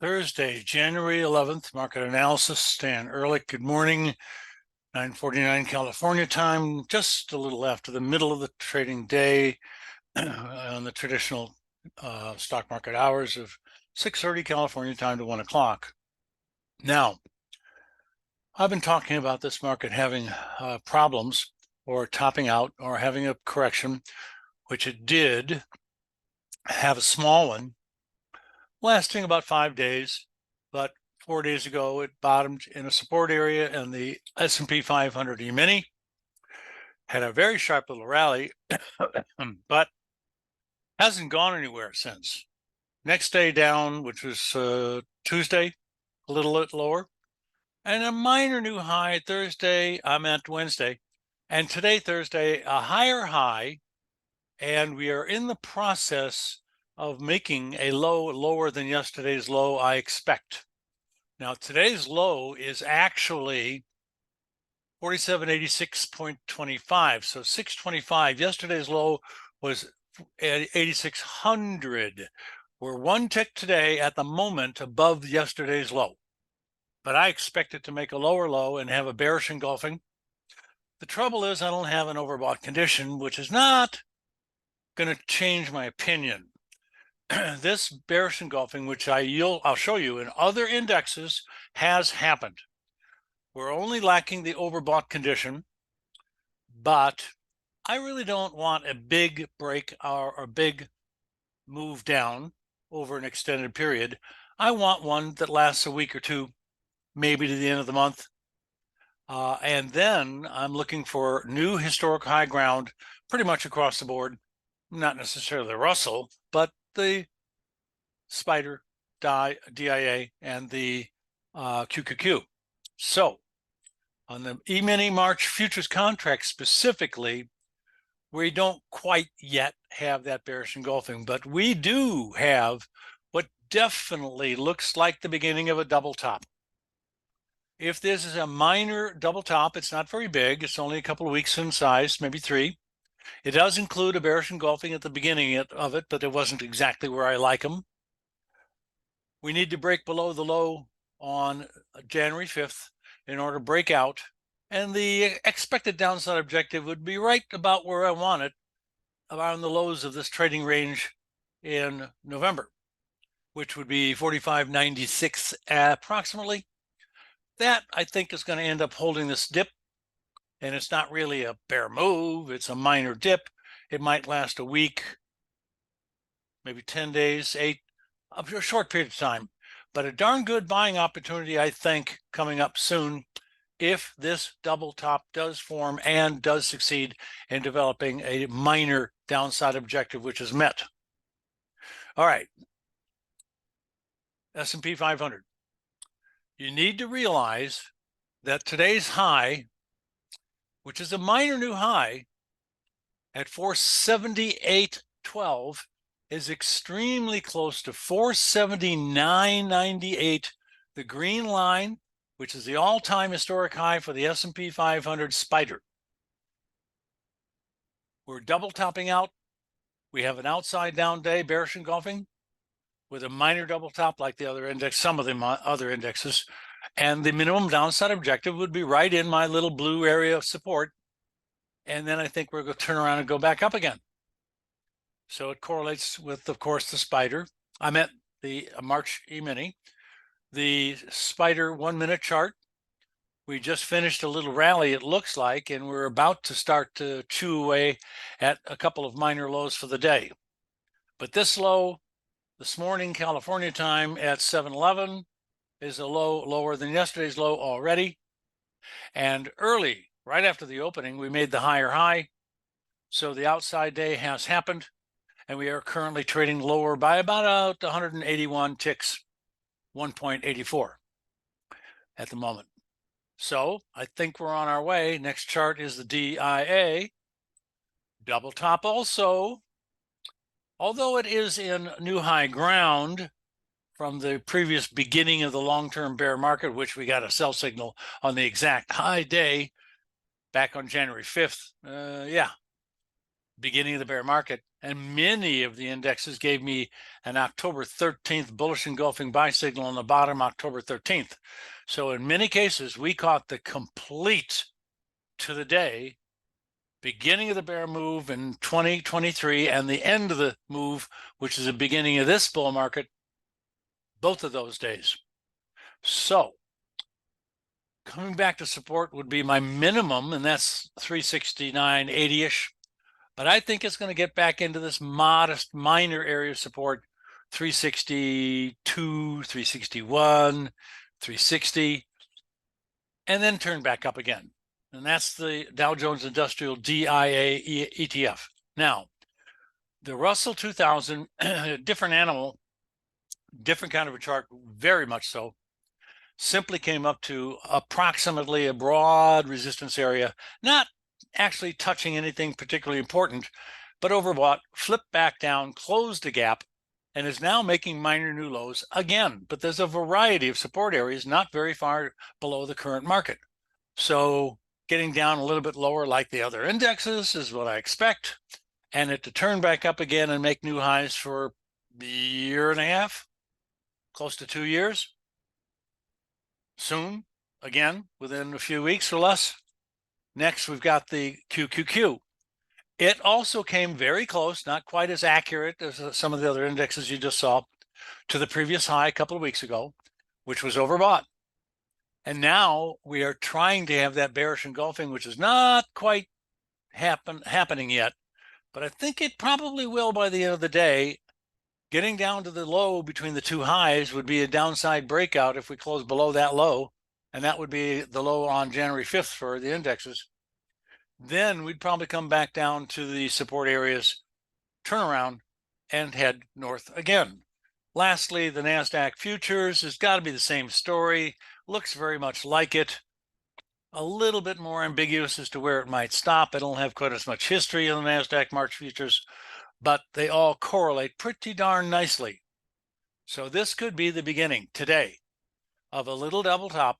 Thursday, January 11th, market analysis. Stan Ehrlich, good morning. 9:49 California time, just a little after the middle of the trading day on the traditional stock market hours of 6:30 California time to 1 o'clock. Now, I've been talking about this market having problems or topping out or having a correction, which it did have a small one lasting about 5 days, but 4 days ago it bottomed in a support area, and the S&P 500 E-mini had a very sharp little rally, but hasn't gone anywhere since. Next day down, which was Tuesday, a little bit lower, and a minor new high Thursday, Wednesday, and today, Thursday, a higher high, and we are in the process of making a low lower than yesterday's low, I expect. Now, today's low is actually 4786.25, so 625. Yesterday's low was at 8600. We're one tick today at the moment above yesterday's low, but I expect it to make a lower low and have a bearish engulfing. The trouble is I don't have an overbought condition, which is not going to change my opinion. This bearish engulfing, which I'll show you in other indexes, has happened. We're only lacking the overbought condition, but I really don't want a big break or a big move down over an extended period. I want one that lasts a week or two, maybe to the end of the month. And then I'm looking for new historic high ground pretty much across the board, not necessarily the Russell, but the Spider, DIA, and the QQQ. So on the E-mini March futures contract specifically, we don't quite yet have that bearish engulfing, but we do have what definitely looks like the beginning of a double top. If this is a minor double top, it's not very big. It's only a couple of weeks in size, maybe 3. It does include a bearish engulfing at the beginning of it, but it wasn't exactly where I like them. We need to break below the low on January 5th in order to break out, and the expected downside objective would be right about where I want it, around the lows of this trading range in November, which would be 45.96 approximately. That, I think, is going to end up holding this dip, and it's not really a bear move. It's a minor dip. It might last a week, maybe 10 days, 8, a short period of time, but a darn good buying opportunity, I think, coming up soon if this double top does form and does succeed in developing a minor downside objective, which is met. All right, S&P 500. You need to realize that today's high, which is a minor new high at 478.12, is extremely close to 479.98, the green line, which is the all-time historic high for the S&P 500 Spider. We're double topping out. We have an outside down day, bearish engulfing, with a minor double top like the other index, some of the other indexes, and the minimum downside objective would be right in my little blue area of support, and then I think we're going to turn around and go back up again. So it correlates with, of course, the Spider. I meant the March E-mini. The Spider 1-minute chart, we just finished a little rally, it looks like, and we're about to start to chew away at a couple of minor lows for the day. But this low this morning, California time at 7:11, is a low lower than yesterday's low already. And early, right after the opening, we made the higher high. So the outside day has happened, and we are currently trading lower by about 181 ticks, 1.84 at the moment. So I think we're on our way. Next chart is the DIA. Double top also. Although it is in new high ground from the previous beginning of the long-term bear market, which we got a sell signal on the exact high day back on January 5th. Yeah. beginning of the bear market, and many of the indexes gave me an October 13th bullish engulfing buy signal on the bottom October 13th. So in many cases, we caught the complete to the day beginning of the bear move in 2023 and the end of the move, which is the beginning of this bull market, both of those days. So coming back to support would be my minimum, and that's 369.80-ish. But I think it's going to get back into this modest minor area of support, 362, 361, 360, and then turn back up again. And that's the Dow Jones Industrial DIA ETF. Now, the Russell 2000, different animal, different kind of a chart, very much so, simply came up to approximately a broad resistance area, not actually touching anything particularly important, but overbought, flipped back down, closed a gap, and is now making minor new lows again. But there's a variety of support areas not very far below the current market. So getting down a little bit lower like the other indexes is what I expect, and it to turn back up again and make new highs for a year and a half, close to 2 years. Soon, again, within a few weeks or less. Next, we've got the QQQ. It also came very close, not quite as accurate as some of the other indexes you just saw, to the previous high a couple of weeks ago, which was overbought. And now we are trying to have that bearish engulfing, which is not quite happening yet, but I think it probably will by the end of the day. Getting down to the low between the two highs would be a downside breakout if we close below that low, and that would be the low on January 5th for the indexes. Then we'd probably come back down to the support areas, turn around, and head north again. Lastly, the NASDAQ futures has got to be the same story. Looks very much like it. A little bit more ambiguous as to where it might stop. I don't have quite as much history on the NASDAQ March futures, but they all correlate pretty darn nicely. So this could be the beginning today of a little double top,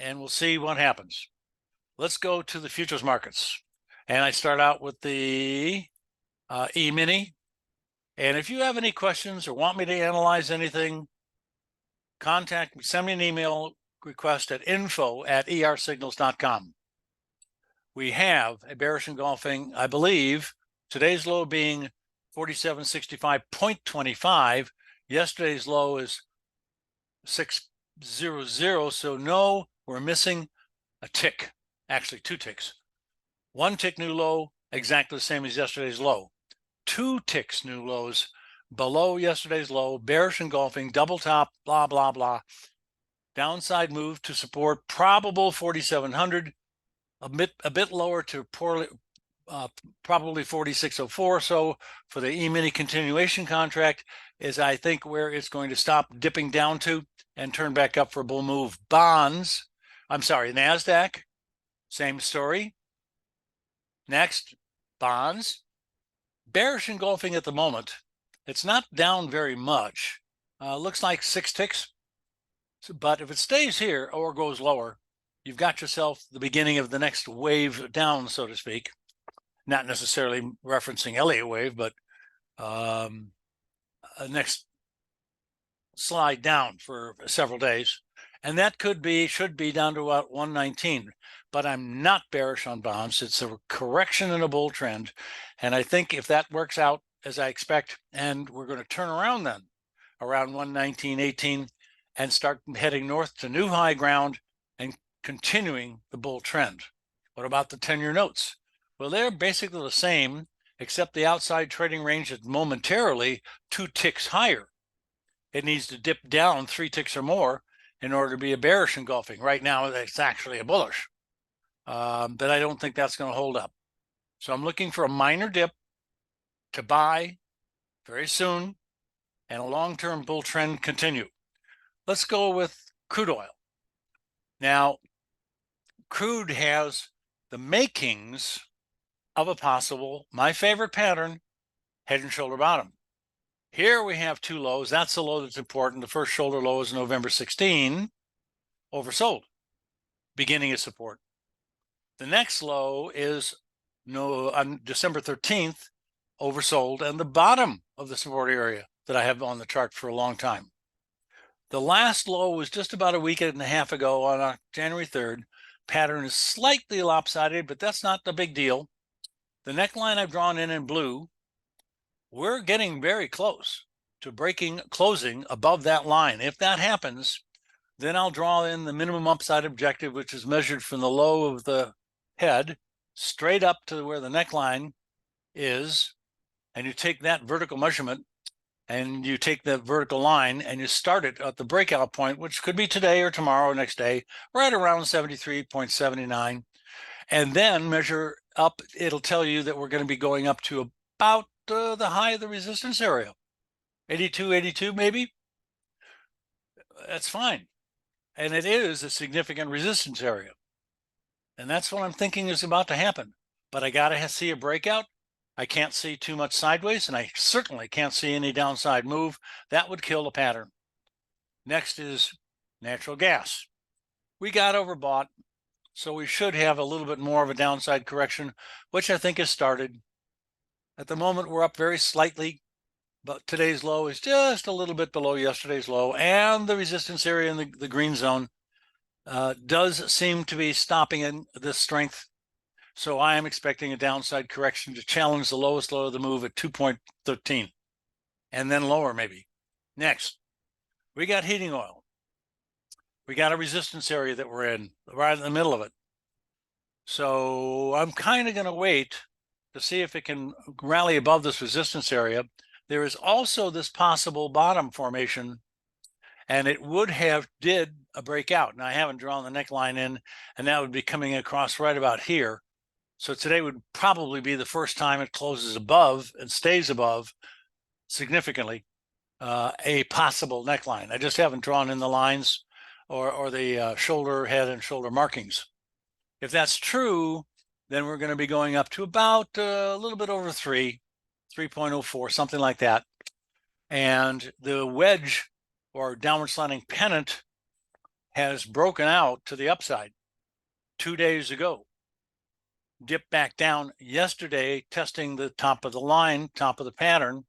and we'll see what happens. Let's go to the futures markets. And I start out with the E-mini. And if you have any questions or want me to analyze anything, contact me, send me an email request at info@ersignals.com. We have a bearish engulfing, I believe, today's low being 4765.25. Yesterday's low is 600. So no, we're missing a tick, actually 2 ticks. 1 tick new low, exactly the same as yesterday's low. 2 ticks new lows below yesterday's low, bearish engulfing, double top, blah, blah, blah. Downside move to support probable 4,700, a bit lower to probably 4604. So for the E-mini continuation contract is, I think, where it's going to stop dipping down to and turn back up for a bull move. Bonds, I'm sorry, NASDAQ, same story. Next, bonds, bearish engulfing at the moment. It's not down very much. Looks like 6 ticks. But if it stays here or goes lower, you've got yourself the beginning of the next wave down, so to speak. Not necessarily referencing Elliott wave, but a next slide down for several days. And that should be down to about 119. But I'm not bearish on bonds. It's a correction in a bull trend. And I think if that works out as I expect, and we're going to turn around then around 119.18 and start heading north to new high ground and continuing the bull trend. What about the 10-year notes? Well, they're basically the same, except the outside trading range is momentarily 2 ticks higher. It needs to dip down 3 ticks or more in order to be a bearish engulfing. Right now, it's actually a bullish. But I don't think that's going to hold up. So I'm looking for a minor dip to buy very soon and a long-term bull trend continue. Let's go with crude oil. Now, crude has the makings of a possible, my favorite pattern, head and shoulder bottom. Here we have 2 lows. That's the low that's important. The first shoulder low is November 16, oversold, beginning of support. The next low is no, on December 13th, oversold, and the bottom of the support area that I have on the chart for a long time. The last low was just about a week and a half ago on January 3rd. Pattern is slightly lopsided, but that's not the big deal. The neckline I've drawn in blue, we're getting very close to closing above that line. If that happens, then I'll draw in the minimum upside objective, which is measured from the low of the head straight up to where the neckline is. And you take that vertical measurement and you take the vertical line and you start it at the breakout point, which could be today or tomorrow or next day, right around 73.79. And then measure up. It'll tell you that we're going to be going up to about the high of the resistance area, 82 maybe. That's fine. And it is a significant resistance area. And that's what I'm thinking is about to happen. But I got to see a breakout. I can't see too much sideways, and I certainly can't see any downside move. That would kill the pattern. Next is natural gas. We got overbought, so we should have a little bit more of a downside correction, which I think has started. At the moment, we're up very slightly, but today's low is just a little bit below yesterday's low, and the resistance area in the green zone does seem to be stopping in this strength. So I am expecting a downside correction to challenge the lowest low of the move at 2.13 and then lower maybe. Next, we got heating oil. We got a resistance area that we're in right in the middle of it. So I'm kind of going to wait to see if it can rally above this resistance area. There is also this possible bottom formation, and it would have did a breakout. And I haven't drawn the neckline in, and that would be coming across right about here. So today would probably be the first time it closes above and stays above significantly a possible neckline. I just haven't drawn in the lines or the shoulder, head, and shoulder markings. If that's true, then we're going to be going up to about a little bit over 3.04, something like that. And the wedge or downward slanting pennant has broken out to the upside 2 days ago. Dipped back down yesterday, testing the top of the line, top of the pattern,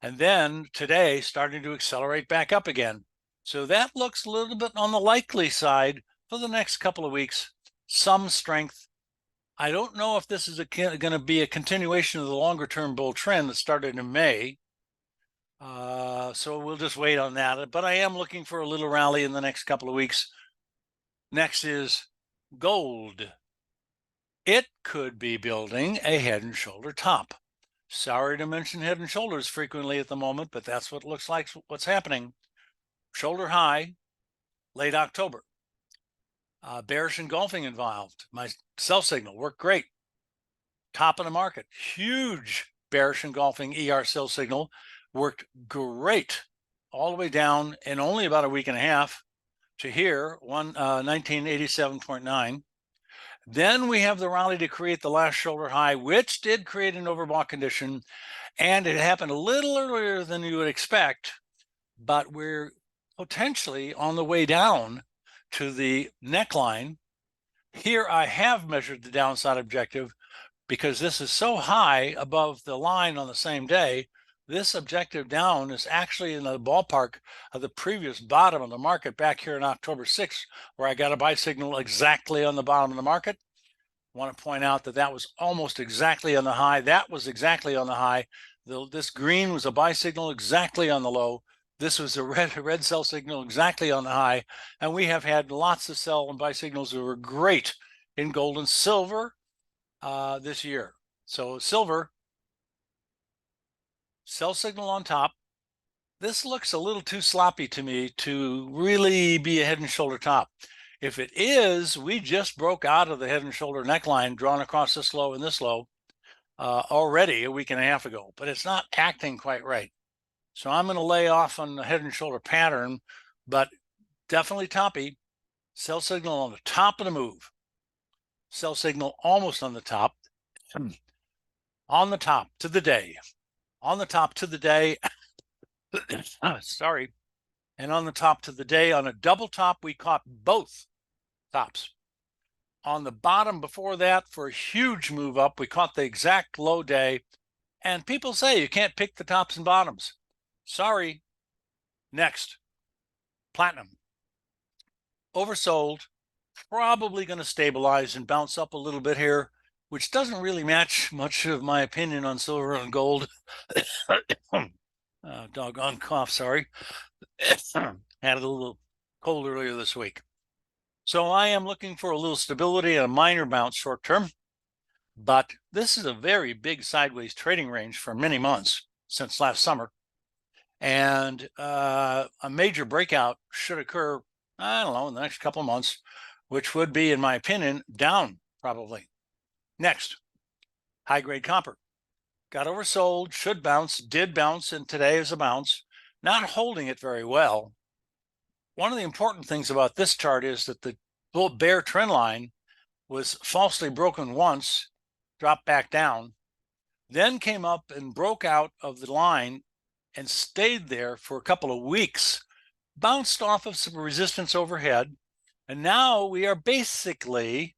and then today starting to accelerate back up again. So that looks a little bit on the likely side for the next couple of weeks. Some strength. I don't know if this is going to be a continuation of the longer-term bull trend that started in May. So we'll just wait on that. But I am looking for a little rally in the next couple of weeks. Next is gold. It could be building a head and shoulder top. Sorry to mention head and shoulders frequently at the moment, but that's what looks like what's happening. Shoulder high, late October. Bearish engulfing involved. My sell signal worked great. Top of the market, huge bearish engulfing ER sell signal worked great all the way down in only about a week and a half to here, 1987.9. Then we have the rally to create the last shoulder high, which did create an overbought condition, and it happened a little earlier than you would expect, but we're potentially on the way down to the neckline. Here I have measured the downside objective because this is so high above the line on the same day. This objective down is actually in the ballpark of the previous bottom of the market back here on October 6th, where I got a buy signal exactly on the bottom of the market. I want to point out that that was almost exactly on the high. That was exactly on the high. This green was a buy signal exactly on the low. This was a red sell signal exactly on the high. And we have had lots of sell and buy signals that were great in gold and silver this year. So silver, sell signal on top. This looks a little too sloppy to me to really be a head and shoulder top. If it is, we just broke out of the head and shoulder neckline drawn across this low and this low already a week and a half ago, but it's not acting quite right. So I'm going to lay off on the head and shoulder pattern, but definitely toppy. Sell signal on the top of the move. Sell signal almost on the top. On the top to the day. On the top to the day. Sorry. And on the top to the day, on a double top, we caught both tops. on the bottom before that for a huge move up. We caught the exact low day. And people say you can't pick the tops and bottoms. Sorry. Next, platinum. Oversold, probably going to stabilize and bounce up a little bit here, which doesn't really match much of my opinion on silver and gold. Doggone cough, sorry. Had a little cold earlier this week. So I am looking for a little stability and a minor bounce short term. But this is a very big sideways trading range for many months since last summer. And a major breakout should occur, I don't know, in the next couple of months, which would be, in my opinion, down probably. Next, high-grade copper. Got oversold, should bounce, did bounce, and today is a bounce. Not holding it very well. One of the important things about this chart is that the bear trend line was falsely broken once, dropped back down, then came up and broke out of the line and stayed there for a couple of weeks, bounced off of some resistance overhead, and now we are basically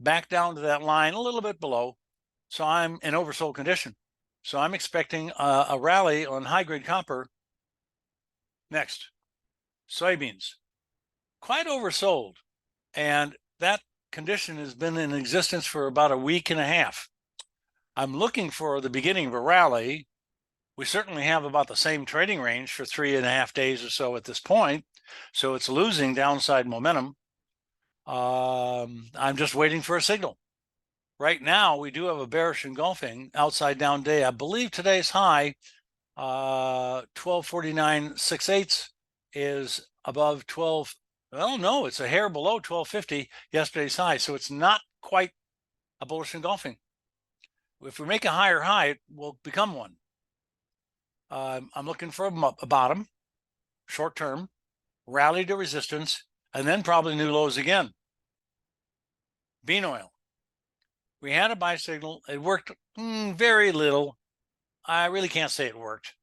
back down to that line a little bit below. So I'm in oversold condition. So I'm expecting a rally on high-grade copper. Next, soybeans. Quite oversold, and that condition has been in existence for about a week and a half. I'm looking for the beginning of a rally. We certainly have about the same trading range for 3.5 days or so at this point, so it's losing downside momentum. I'm just waiting for a signal. Right now, we do have a bearish engulfing outside down day. I believe today's high, 1249.68 is above 12. Well, no, it's a hair below 1250 yesterday's high, so it's not quite a bullish engulfing. If we make a higher high, it will become one. I'm looking for a bottom, short term, rally to resistance, and then probably new lows again. Bean oil. We had a buy signal. It worked very little. I really can't say it worked.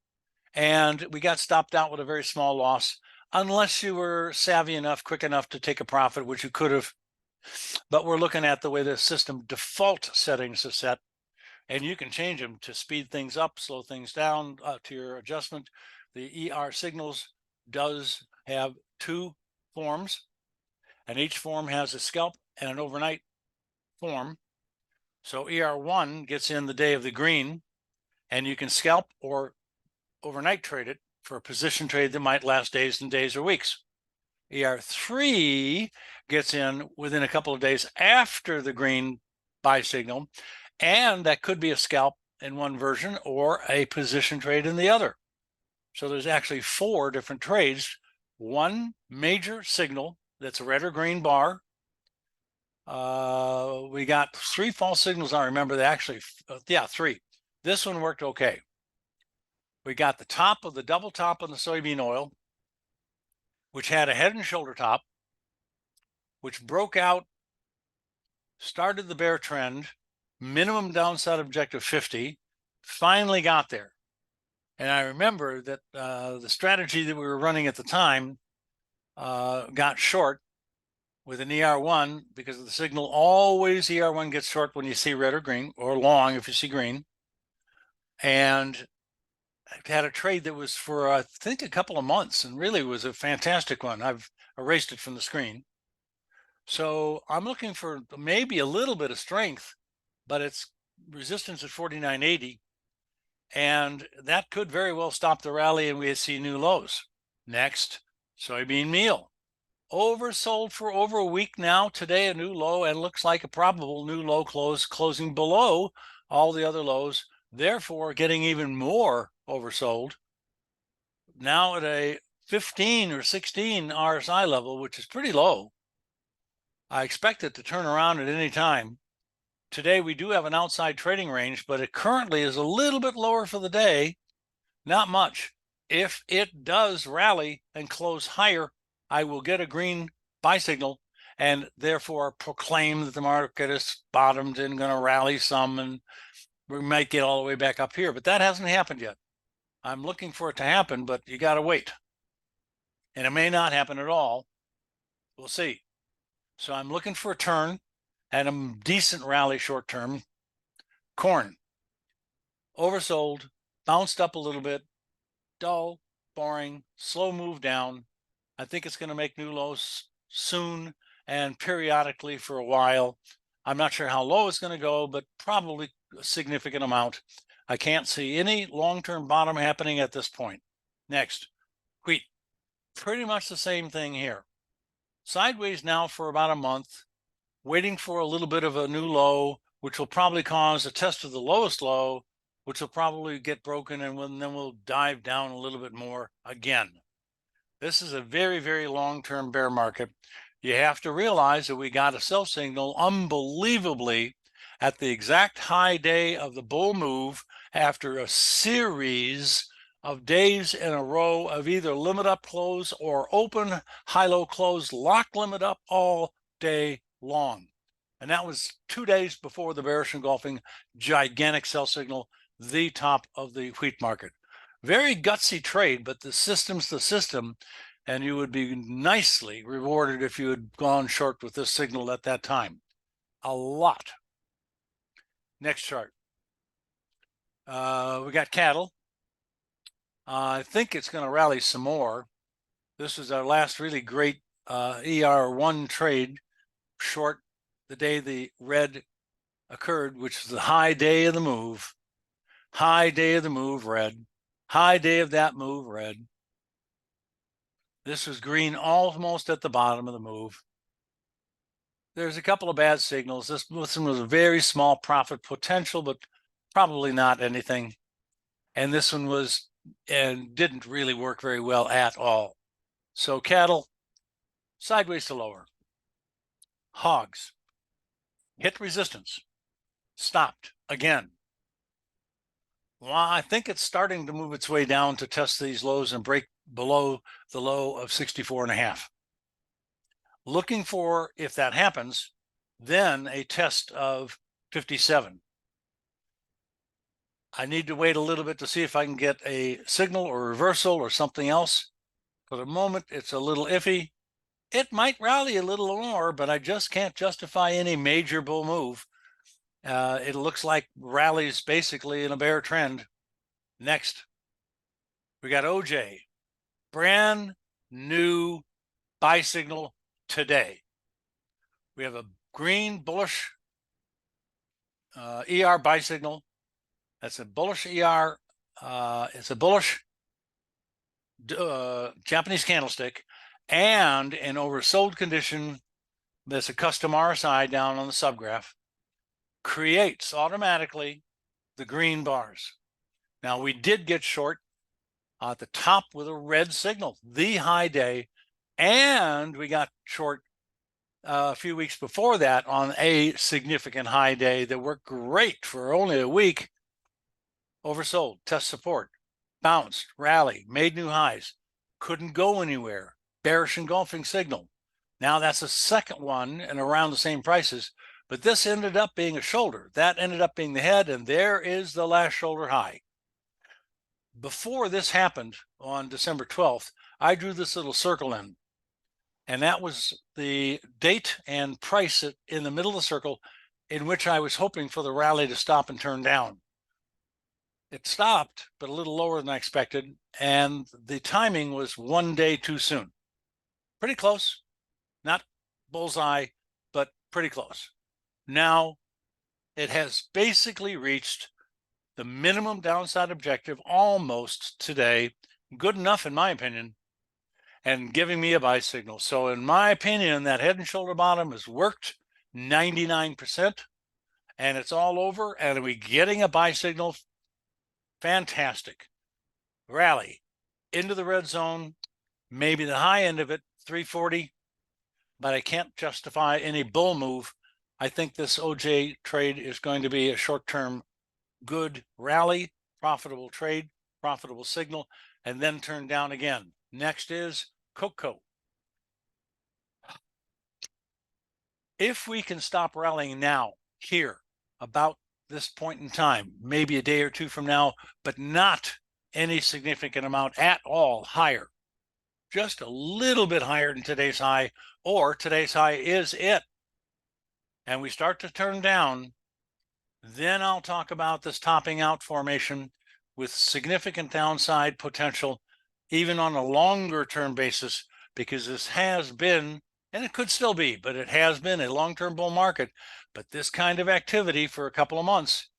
And we got stopped out with a very small loss, unless you were savvy enough, quick enough to take a profit, which you could have. But we're looking at the way the system default settings are set. And you can change them to speed things up, slow things down to your adjustment. The ER signals does have two forms, and each form has a scalp and an overnight form. So ER1 gets in the day of the green, and you can scalp or overnight trade it for a position trade that might last days and days or weeks. ER3 gets in within a couple of days after the green buy signal, and that could be a scalp in one version or a position trade in the other. So there's actually 4 different trades. One major signal that's a red or green bar. We got 3 false signals. I remember they actually, 3. This one worked okay. We got the top of the double top on the soybean oil, which had a head and shoulder top, which broke out, started the bear trend, minimum downside objective 50, finally got there. And I remember that the strategy that we were running at the time got short with an ER1 because of the signal. Always ER1 gets short when you see red or green, or long if you see green. And I had a trade that was for, I think, a couple of months, and really was a fantastic one. I've erased it from the screen. So I'm looking for maybe a little bit of strength, but it's resistance at 49.80. And that could very well stop the rally and we see new lows. Next, soybean meal. Oversold for over a week now. Today a new low, and looks like a probable new low closing below all the other lows, therefore getting even more oversold. Now at a 15 or 16 RSI level, which is pretty low. I expect it to turn around at any time. Today we do have an outside trading range, but it currently is a little bit lower for the day. Not much. If it does rally and close higher, I will get a green buy signal and therefore proclaim that the market is bottomed and going to rally some, and we might get all the way back up here. But that hasn't happened yet. I'm looking for it to happen, but you got to wait. And it may not happen at all. We'll see. So I'm looking for a turn, and a decent rally short term. Corn, oversold, bounced up a little bit, dull, boring, slow move down. I think it's going to make new lows soon and periodically for a while. I'm not sure how low it's going to go, but probably a significant amount. I can't see any long-term bottom happening at this point. Next, wheat. Pretty much the same thing here. Sideways now for about a month, waiting for a little bit of a new low, which will probably cause a test of the lowest low, which will probably get broken, and then we'll dive down a little bit more again. This is a very, very long-term bear market. You have to realize that we got a sell signal unbelievably at the exact high day of the bull move after a series of days in a row of either limit up close or open high-low close, lock limit up all day long. And that was 2 days before the bearish engulfing gigantic sell signal, the top of the wheat market. Very gutsy trade, but the system's the system, and you would be nicely rewarded if you had gone short with this signal at that time. A lot. Next chart. We got cattle. I think it's going to rally some more. This was our last really great ER1 trade, short the day the red occurred, which was the high day of the move. High day of the move, red. High day of that move, red. This was green almost at the bottom of the move. There's a couple of bad signals. This one was a very small profit potential, but probably not anything. And this one was and didn't really work very well at all. So cattle, sideways to lower. Hogs, hit resistance, stopped again. Well, I think it's starting to move its way down to test these lows and break below the low of 64.5. Looking for, if that happens, then a test of 57. I need to wait a little bit to see if I can get a signal or reversal or something else. For the moment, it's a little iffy. It might rally a little more, but I just can't justify any major bull move. It looks like rallies basically in a bear trend. Next, we got OJ, brand new buy signal today. We have a green bullish ER buy signal. That's a bullish ER. It's a bullish Japanese candlestick, and in oversold condition, there's a custom RSI down on the subgraph, creates automatically the green bars. Now, we did get short at the top with a red signal, the high day, and we got short a few weeks before that on a significant high day that worked great for only a week. Oversold, test support, bounced, rally, made new highs, couldn't go anywhere, bearish engulfing signal. Now that's a second one and around the same prices, but this ended up being a shoulder. That ended up being the head, and there is the last shoulder high. Before this happened on December 12th, I drew this little circle in, and that was the date and price in the middle of the circle in which I was hoping for the rally to stop and turn down. It stopped, but a little lower than I expected, and the timing was 1 day too soon. Pretty close, not bullseye, but pretty close. Now it has basically reached the minimum downside objective almost today, good enough in my opinion, and giving me a buy signal. So in my opinion, that head and shoulder bottom has worked 99%, and it's all over. And are we getting a buy signal? Fantastic. Rally into the red zone, maybe the high end of it, 340, but I can't justify any bull move. I think this OJ trade is going to be a short-term good rally, profitable trade, profitable signal, and then turn down again. Next is cocoa. If we can stop rallying now, here, about this point in time, maybe a day or two from now, but not any significant amount at all higher, just a little bit higher than today's high, or today's high is it, and we start to turn down, then I'll talk about this topping out formation with significant downside potential, even on a longer term basis, because this has been, and it could still be, but it has been a long-term bull market. But this kind of activity for a couple of months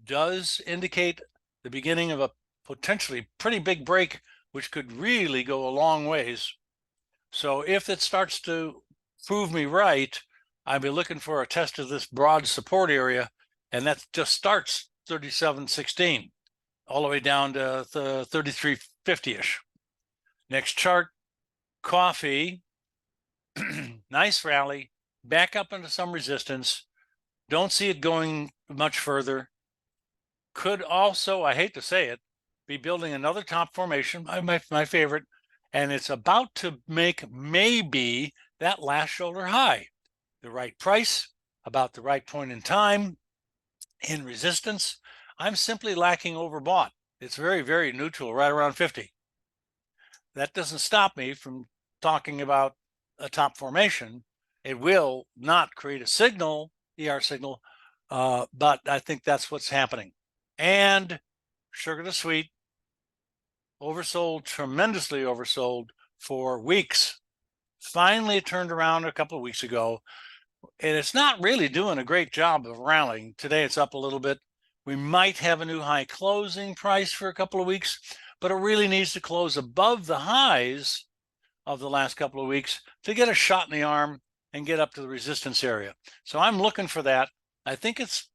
does indicate the beginning of a potentially pretty big break, which could really go a long ways. So if it starts to prove me right, I'll be looking for a test of this broad support area, and that just starts 37.16 all the way down to 33.50-ish. Next chart, coffee. Nice rally, back up into some resistance. Don't see it going much further. Could also, I hate to say it, be building another top formation, my favorite, and it's about to make maybe that last shoulder high. The right price, about the right point in time, in resistance. I'm simply lacking overbought. It's very, very neutral, right around 50. That doesn't stop me from talking about a top formation. It will not create a signal, ER signal, but I think that's what's happening. And sugar to sweet, oversold, tremendously oversold for weeks. Finally, it turned around a couple of weeks ago, and it's not really doing a great job of rallying. Today, it's up a little bit. We might have a new high closing price for a couple of weeks, but it really needs to close above the highs of the last couple of weeks to get a shot in the arm and get up to the resistance area. So I'm looking for that. I think it's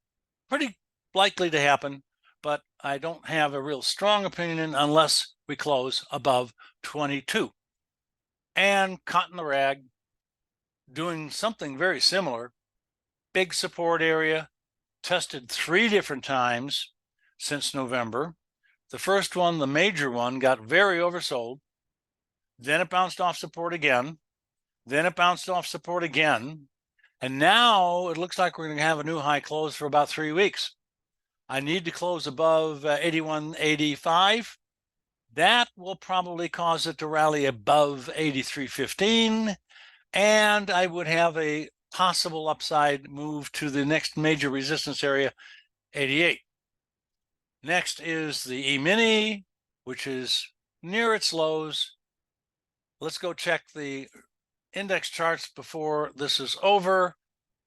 pretty likely to happen, but I don't have a real strong opinion unless we close above 22. And cotton the rag, doing something very similar. Big support area, tested 3 different times since November. The first one, the major one, got very oversold. Then it bounced off support again. Then it bounced off support again. And now it looks like we're going to have a new high close for about 3 weeks. I need to close above 81.85. That will probably cause it to rally above 83.15. And I would have a possible upside move to the next major resistance area, 88. Next is the E-mini, which is near its lows. Let's go check the index charts before this is over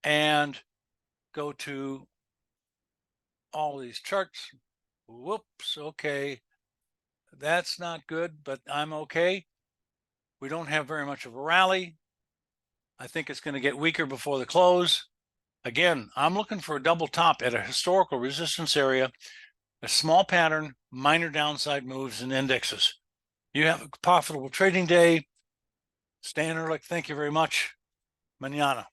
and go to all these charts. Whoops, okay. That's not good, but I'm okay. We don't have very much of a rally. I think it's going to get weaker before the close. Again, I'm looking for a double top at a historical resistance area, a small pattern, minor downside moves and indexes. You have a profitable trading day. Stan Ehrlich, thank you very much. Mañana.